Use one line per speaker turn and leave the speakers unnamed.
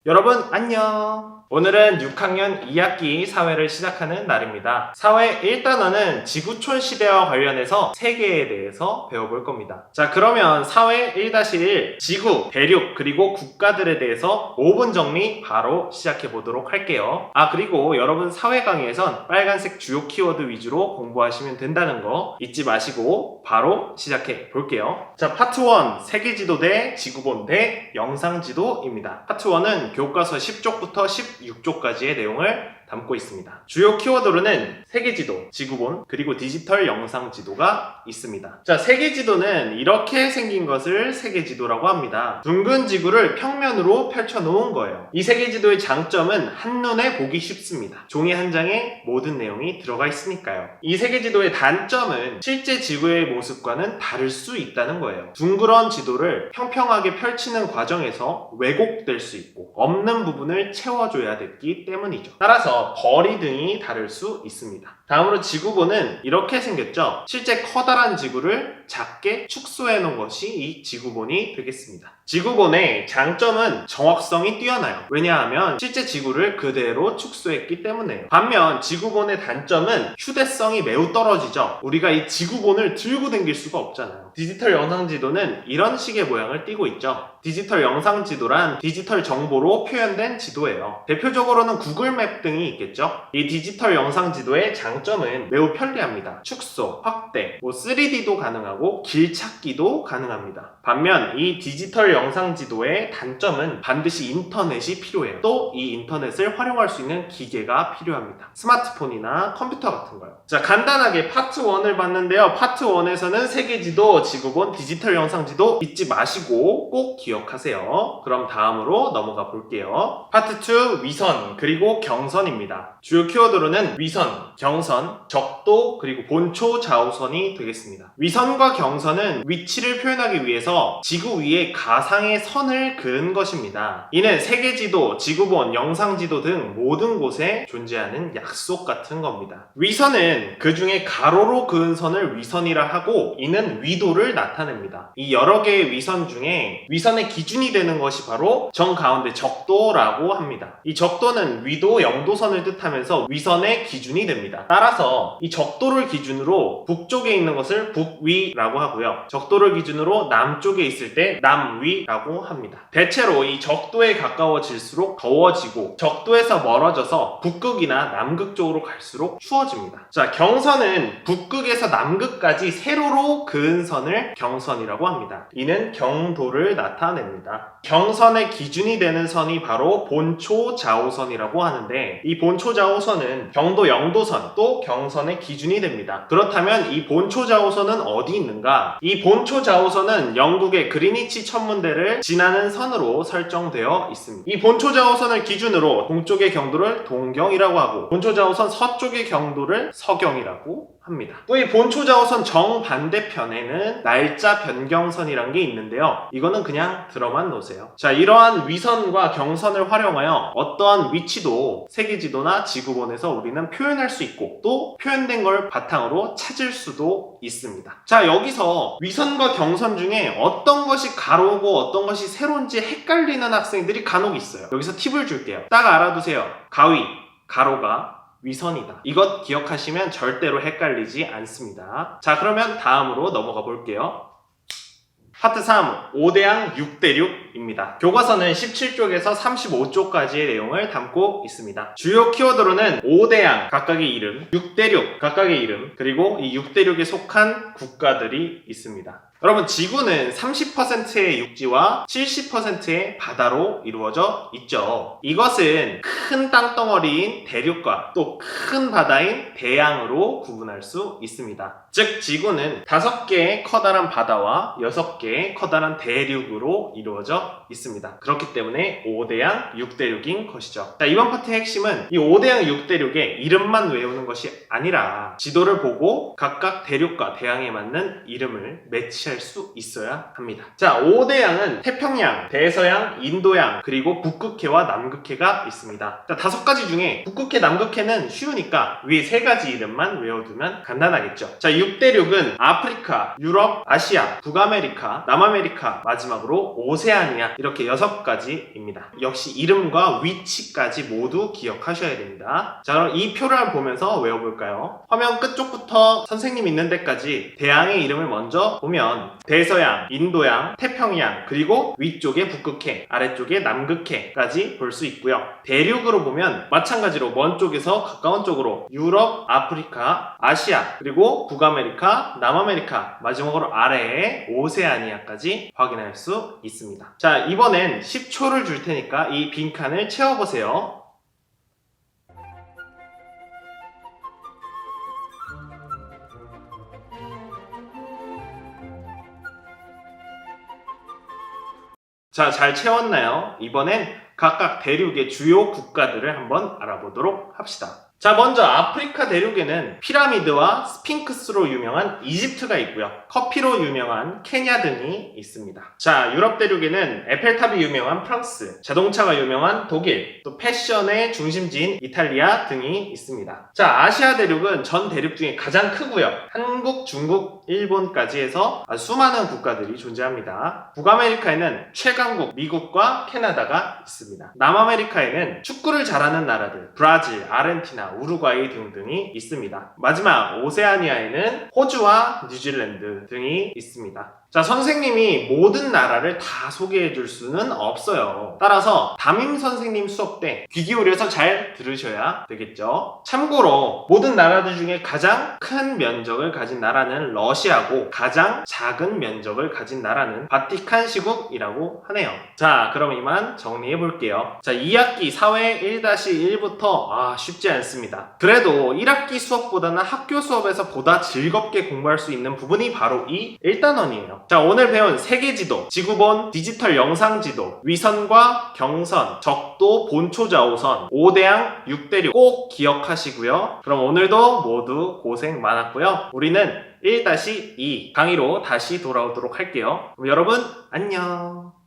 여러분 안녕. 오늘은 6학년 2학기 사회를 시작하는 날입니다. 사회 1단원은 지구촌 시대와 관련해서 세계에 대해서 배워볼 겁니다. 자, 그러면 사회 1-1 지구, 대륙, 그리고 국가들에 대해서 5분 정리 바로 시작해 보도록 할게요. 그리고 여러분 사회 강의에선 빨간색 주요 키워드 위주로 공부하시면 된다는 거 잊지 마시고 바로 시작해 볼게요. 자, 파트 1 세계지도 대 지구본 대 영상지도입니다. 파트 1은 교과서 10쪽부터 16쪽까지의 내용을 담고 있습니다. 주요 키워드로는 세계지도, 지구본, 그리고 디지털 영상지도가 있습니다. 자, 세계지도는 이렇게 생긴 것을 세계지도라고 합니다. 둥근 지구를 평면으로 펼쳐놓은 거예요. 이 세계지도의 장점은 한눈에 보기 쉽습니다. 종이 한 장에 모든 내용이 들어가 있으니까요. 이 세계지도의 단점은 실제 지구의 모습과는 다를 수 있다는 거예요. 둥그런 지도를 평평하게 펼치는 과정에서 왜곡될 수 있고 없는 부분을 채워줘야 됐기 때문이죠. 따라서 거리 등이 다를 수 있습니다. 다음으로 지구본은 이렇게 생겼죠. 실제 커다란 지구를 작게 축소해 놓은 것이 이 지구본이 되겠습니다. 지구본의 장점은 정확성이 뛰어나요. 왜냐하면 실제 지구를 그대로 축소했기 때문에요. 반면 지구본의 단점은 휴대성이 매우 떨어지죠. 우리가 이 지구본을 들고 다닐 수가 없잖아요. 디지털 영상지도는 이런 식의 모양을 띠고 있죠. 디지털 영상지도란 디지털 정보로 표현된 지도예요. 대표적으로는 구글맵 등이 있겠죠. 이 디지털 영상지도의 장점은 매우 편리합니다. 축소, 확대, 3D도 가능하고 길 찾기도 가능합니다. 반면 이 디지털 영상지도의 단점은 반드시 인터넷이 필요해요. 또 이 인터넷을 활용할 수 있는 기계가 필요합니다. 스마트폰이나 컴퓨터 같은 거요. 자, 간단하게 파트 1을 봤는데요. 파트 1에서는 세계지도, 지구본, 디지털 영상지도 잊지 마시고 꼭 기억하세요. 그럼 다음으로 넘어가 볼게요. 파트 2 위선 그리고 경선입니다. 주요 키워드로는 위선, 경선, 적도, 그리고 본초 좌우선이 되겠습니다. 위선과 경선은 위치를 표현하기 위해서 지구 위에 가상의 선을 그은 것입니다. 이는 세계지도, 지구본, 영상지도 등 모든 곳에 존재하는 약속 같은 겁니다. 위선은 그 중에 가로로 그은 선을 위선이라 하고 이는 위도를 나타냅니다. 이 여러 개의 위선 중에 위선의 기준이 되는 것이 바로 정 가운데 적도라고 합니다. 이 적도는 위도 0도선을 뜻하면서 위선의 기준이 됩니다. 따라서 이 적도를 기준으로 북쪽에 있는 것을 북위라고 하고요. 적도를 기준으로 남쪽에 있을 때 남위라고 합니다. 대체로 이 적도에 가까워질수록 더워지고 적도에서 멀어져서 북극이나 남극 쪽으로 갈수록 추워집니다. 자, 경선은 북극에서 남극까지 세로로 그은 선을 경선이라고 합니다. 이는 경도를 나타냅니다. 경선의 기준이 되는 선이 바로 본초 좌우선이라고 하는데 이 본초 좌우선은 경도 0도선 또 경선의 기준이 됩니다. 그렇다면 이 본초 좌우선은 어디 있는가? 이 본초 좌우선은 영국의 그리니치 천문대를 지나는 선으로 설정되어 있습니다. 이 본초 좌우선을 기준으로 동쪽의 경도를 동경이라고 하고 본초 좌우선 서쪽의 경도를 서경이라고 합니다. 또 이 본초 좌우선 정반대편에는 날짜 변경선이란 게 있는데요. 이거는 그냥 들어만 놓으세요. 자, 이러한 위선과 경선을 활용하여 어떠한 위치도 세계지도나 지구본에서 우리는 표현할 수 있고 또 표현된 걸 바탕으로 찾을 수도 있습니다. 자, 여기서 위선과 경선 중에 어떤 것이 가로고 어떤 것이 세로인지 헷갈리는 학생들이 간혹 있어요. 여기서 팁을 줄게요. 딱 알아두세요. 가위, 가로가 위선이다. 이것 기억하시면 절대로 헷갈리지 않습니다. 자, 그러면 다음으로 넘어가 볼게요. 파트 3 5대양 6대륙입니다. 교과서는 17쪽에서 35쪽까지의 내용을 담고 있습니다. 주요 키워드로는 5대양 각각의 이름, 6대륙 각각의 이름, 그리고 이 6대륙에 속한 국가들이 있습니다. 여러분, 지구는 30%의 육지와 70%의 바다로 이루어져 있죠. 이것은 큰 땅덩어리인 대륙과 또 큰 바다인 대양으로 구분할 수 있습니다. 즉, 지구는 5개의 커다란 바다와 6개의 커다란 대륙으로 이루어져 있습니다. 그렇기 때문에 5대양 6대륙인 것이죠. 자, 이번 파트의 핵심은 이 5대양 6대륙의 이름만 외우는 것이 아니라 지도를 보고 각각 대륙과 대양에 맞는 이름을 매치하는 배치할 수 있어야 합니다. 자, 5대양은 태평양, 대서양, 인도양, 그리고 북극해와 남극해가 있습니다. 자, 5가지 중에 북극해, 남극해는 쉬우니까 위에 3가지 이름만 외워두면 간단하겠죠. 자, 6대륙은 아프리카, 유럽, 아시아, 북아메리카, 남아메리카, 마지막으로 오세아니아, 이렇게 6가지입니다. 역시 이름과 위치까지 모두 기억하셔야 됩니다. 자, 그럼 이 표를 보면서 외워볼까요? 화면 끝쪽부터 선생님 있는 데까지 대양의 이름을 먼저 보면 대서양, 인도양, 태평양, 그리고 위쪽에 북극해, 아래쪽에 남극해까지 볼 수 있고요. 대륙으로 보면 마찬가지로 먼 쪽에서 가까운 쪽으로 유럽, 아프리카, 아시아, 그리고 북아메리카, 남아메리카, 마지막으로 아래에 오세아니아까지 확인할 수 있습니다. 자, 이번엔 10초를 줄 테니까 이 빈칸을 채워보세요. 자, 잘 채웠나요? 이번엔 각각 대륙의 주요 국가들을 한번 알아보도록 합시다. 자, 먼저 아프리카 대륙에는 피라미드와 스핑크스로 유명한 이집트가 있고요. 커피로 유명한 케냐 등이 있습니다. 자, 유럽 대륙에는 에펠탑이 유명한 프랑스, 자동차가 유명한 독일, 또 패션의 중심지인 이탈리아 등이 있습니다. 자, 아시아 대륙은 전 대륙 중에 가장 크고요. 한국, 중국, 일본까지 해서 수많은 국가들이 존재합니다. 북아메리카에는 최강국 미국과 캐나다가 있습니다. 남아메리카에는 축구를 잘하는 나라들, 브라질, 아르헨티나, 우루과이 등등이 있습니다. 마지막 오세아니아에는 호주와 뉴질랜드 등이 있습니다. 자, 선생님이 모든 나라를 다 소개해 줄 수는 없어요. 따라서 담임 선생님 수업 때 귀 기울여서 잘 들으셔야 되겠죠. 참고로 모든 나라들 중에 가장 큰 면적을 가진 나라는 러시아고 가장 작은 면적을 가진 나라는 바티칸 시국이라고 하네요. 자, 그럼 이만 정리해 볼게요. 자, 2학기 사회 1-1부터 쉽지 않습니다. 그래도 1학기 수업보다는 학교 수업에서 보다 즐겁게 공부할 수 있는 부분이 바로 이 1단원이에요. 자, 오늘 배운 세계지도, 지구본, 디지털 영상지도, 위선과 경선, 적도, 본초좌우선, 5대양, 6대륙 꼭 기억하시고요. 그럼 오늘도 모두 고생 많았고요. 우리는 1-2 강의로 다시 돌아오도록 할게요. 그럼 여러분 안녕.